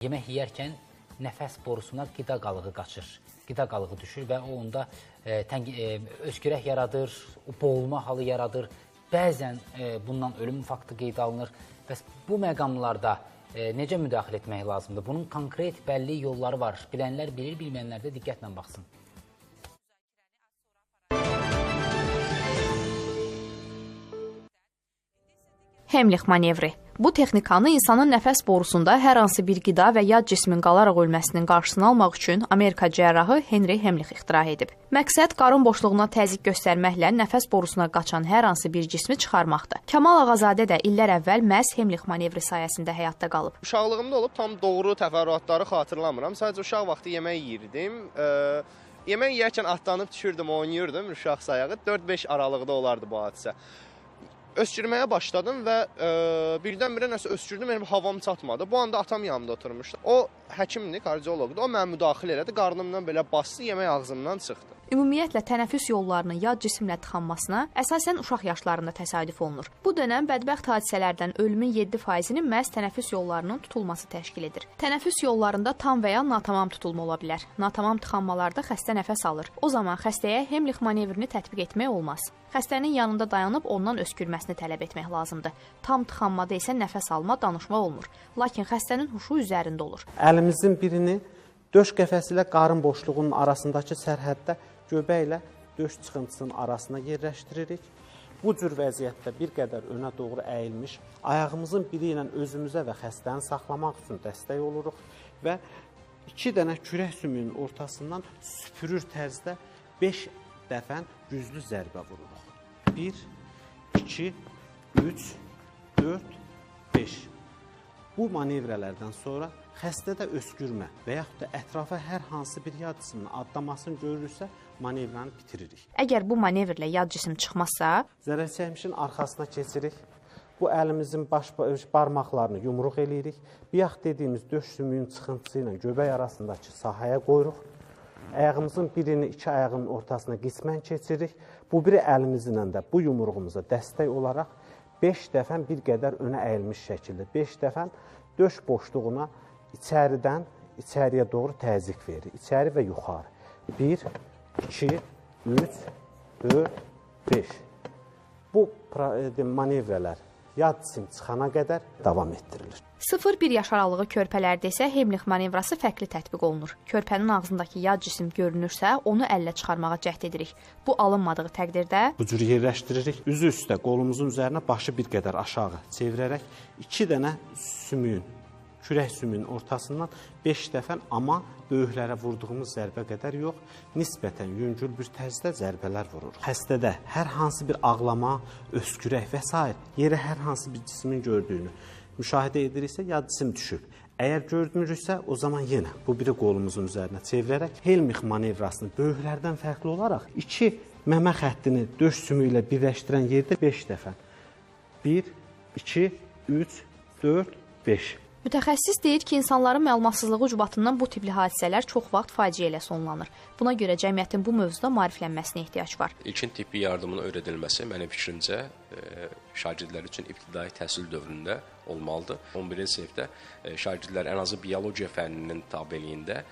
Yemək yeyərkən nəfəs borusuna qida qalığı qaçır. Qida qalığı düşür və o onda öskürək yaradır, boğulma halı yaradır. Bəzən bundan ölüm faktı qeydə alınır. Bəs bu məqamlarda necə müdaxilə etmək lazımdır? Bunun konkret bəlli yolları var. Bilənlər bilir, bilməyənlər də diqqətlə baxsın. Hemlich manevri. Bu texnikanı insanın nəfəs borusunda hər hansı bir qida və yad cismin qalaraq ölməsinin qarşısını almaq üçün Amerika cərrahı Henry Hemlich ixtira edib. Məqsəd qarın boşluğuna təzyiq göstərməklə nəfəs borusuna qaçan hər hansı bir cismi çıxarmaqdır. Kamal Ağazadə də illər əvvəl məhz Hemlich manevri sayəsində həyatda qalıb. Uşaqlığımda olub tam doğru təfərrüatları xatırlamıram. Sadəcə uşaq vaxtı yemək yeyirdim. Yemək yeyərkən atlanıb düşürdüm, oynayırdım uşaq sayağı. 4-5 aralıqda olardı bu hadisə. Öskürməyə başladım və birdən-birə nəsə öskürdüm, mənim havam çatmadı. Bu anda atam yanımda oturmuşdu. O həkimdir, kardioloqdur. O mənə müdaxilə elədi, qarnımdan belə bastı, yemək ağzımdan çıxdı. Ümumiyyətlə, tənəffüs yollarının yad cisimlə tıxanmasına əsasən uşaq yaşlarında təsadüf olunur. Bu dönəm bədbəxt hadisələrdən ölümün 7%-ni məhz tənəffüs yollarının tutulması təşkil edir. Tənəffüs yollarında tam və ya natamam tutulma ola bilər. Natamam tıxanmalarda xəstə nəfəs alır. O zaman xəstəyə Hemlich manevrini tətbiq etmək olmaz. Xəstənin yanında dayanıb ondan öskürməsini tələb etmək lazımdır. Tam tıxanmada isə nəfəs alma, danışma olmur. Lakin xəstənin huşu üzərində olur. Əlimizin birini döş qəfəsi ilə qarın boşluğunun arasındakı sərhəddə göbək ilə döş çıxıntısının arasına yerləşdiririk. Bu cür vəziyyətdə bir qədər önə doğru əyilmiş, ayağımızın biri ilə özümüzə və xəstəni saxlamaq üçün dəstək oluruq və 2 dənə kürək sümüyünün ortasından süpürür tərzdə 5 dəfə güclü zərbə vururuq. 1, 2, 3, 4, 5. Bu manevrələrdən sonra xəstədə öskürmə və yaxud da ətrafa hər hansı bir yad cismin adlamasını görürsə, manevranı bitiririk. Əgər bu manevrlə yad cisim çıxmazsa, zərərçəkmişin arxasına keçirik. Bu əlimizin barmaqlarını yumruq eləyirik. Biyaq dediyimiz döş sümüyünün çıxıntısı ilə göbək arasındakı sahəyə qoyuruq. Ayağımızın birini 2 ayağının ortasına qismən keçirik. Bu biri əlimizlə də bu yumruğumuza dəstək olaraq 5 dəfə bir qədər önə əyilmiş şəkildə 5 dəfə döş boşluğuna içəriyə doğru təzyiq verir. İçəri və yuxarı. 1, 2, 3, 4, 5. Bu manevrələr yad cisim çıxana qədər davam etdirilir. 0-1 yaş aralığı körpələrdə isə Hemlich manevrası fərqli tətbiq olunur. Körpənin ağzındakı yad cisim görünürsə, onu əllə çıxarmağa cəhd edirik. Bu alınmadığı təqdirdə bu cür yerləşdiririk. Üzü üstə qolumuzun üzərinə başı bir qədər aşağı çevirərək 2 dənə sümüyün, kürək sümüyünün ortasından 5 dəfə, amma böyüklərə vurduğumuz zərbə qədər yox, nisbətən yüngül bir tərzdə zərbələr vururuq. Xəstədə hər hansı bir ağlama, öskürək və s. yerə hər hansı bir cismin gördüyünü müşahidə ediriksə, yad cisim düşüb. Əgər görmürüksə, o zaman yenə bu biri qolumuzun üzərinə çevirərək Hemlich manevrasını böyüklərdən fərqli olaraq 2 məmə xəttini döş sümüyü ilə birləşdirən yerdə 5 dəfə. 1, 2, 3, 4, 5. Mütəxəssis deyir ki, insanların məlumatsızlığı ucbatından bu tipli hadisələr çox vaxt faciə ilə sonlanır. Buna görə cəmiyyətin bu mövzuda maariflənməsinə ehtiyac var. İlkin tibbi yardımın öyrədilməsi mənim fikrimcə şagirdlər üçün ibtidai təhsil dövründə olmalıdır. 11-ci sinifdə şagirdlər ən azı biologiya fənninin tabeliyində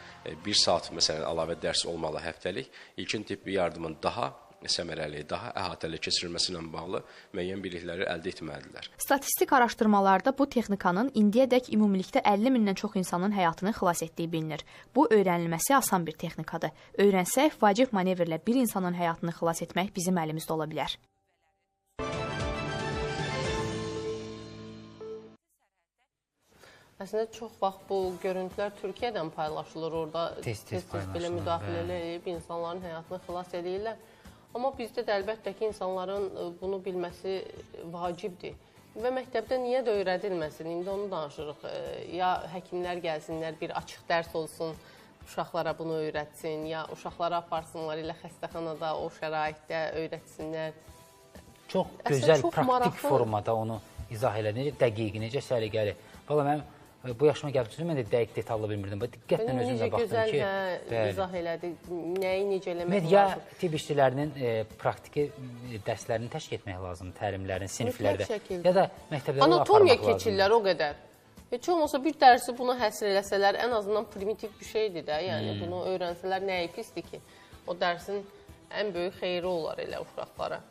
1 saat məsələn əlavə dərs olmalı həftəlik. İlkin tibbi yardımın daha səmərəli, daha əhatəli keçirilməsi ilə bağlı müəyyən bilikləri əldə etməlidirlər. Statistik araşdırmalarda bu texnikanın indiyədək ümumilikdə 50 mindən çox insanın həyatını xilas etdiyi bilinir. Bu öyrənilməsi asan bir texnikadır. Öyrənsək, vacib manevrlə bir insanın həyatını xilas etmək bizim əlimizdə ola bilər. Əslində çox vaxt bu görüntülər Türkiyədən paylaşılır, orada tez-tez belə müdaxilə edib insanların həyatını xilas edirlər. Amma bizdə də əlbəttə ki, insanların bunu bilməsi vacibdir. Və məktəbdə niyə də öyrədilməsin? İndi onu danışırıq. Ya həkimlər gəlsinlər, bir açıq dərs olsun, uşaqlara bunu öyrətsin, ya uşaqlara aparsınlar ilə xəstəxanada, o şəraitdə öyrətsinlər. Çox gözəl, praktik formada onu izah elə, necə dəqiq, necə səliqəli. Valla mən bu yaşıma gəlib mən də dəqiq detallı bilmirdim. Diqqətlə özümlə baxdım ki... Necə gözəl izah elədi, nəyi necə eləmək lazım? Ya tibb işçilərinin praktiki dərslərini təşkil etmək lazım, təlimlərin, siniflərdə. Ya da məktəblərdə aparmaq lazım. Anatomiya keçirlər o qədər. Heç olmasa bir dərsi buna həsr eləsələr, ən azından primitiv bir şeydir də. Yəni bunu öyrənsələr nəyi pisdir ki? O dərsin ən böyük xeyri olar elə uşaqlara.